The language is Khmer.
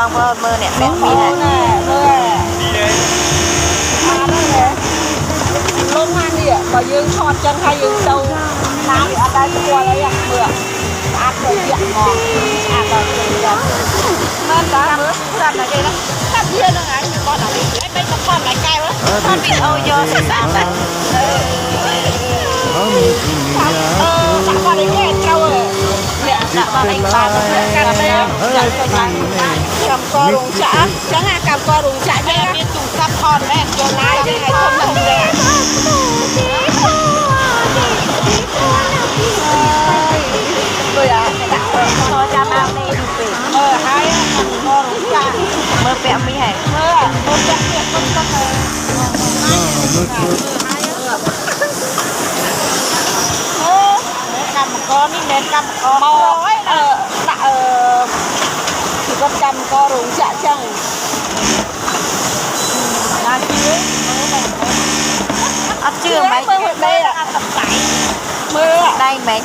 បងប្អូនមើលអ្នកបេះមីហ่ะមើលលងហានេះបើយើងឆត់ចឹងហើយយើងទៅណាអត់ដែរស្គាល់អីមើលស្អាតទៅជាក់ហ្មងស្អាតដល់ទៅដល់មែនតាមើលស្អាតណាស់គេណាកាត់វានឹងឯងបោះដល់នេះឯងមិនទៅខំឲ្យកែវថតវីដេអូយកសិសាទៅដាក់បាត់ឯងត្រូវដាក់បាត់ឯងបានកាត់ទៅចាក់ទៅបានកម្មកររោងចក្រចឹងអាកម្មកររោងចក្រចឹងមានទូរស័ព្ទថតមែនយកឡាយចឹងឲ្យធំធំចឹងដូចអាដាក់ថតចាំមកនេះពេកហើយកម្មកររោងចក្រមើលពាក់មីហ่ะមើលពាក់ពាក់ទុំទុំហើយកម្មករនេះមិនកម្មករមកដាក់គឺគាត់កម្មកររោងចក្រចឹងបានជឿអត់ជឿមិនមើលដៃមើលមិន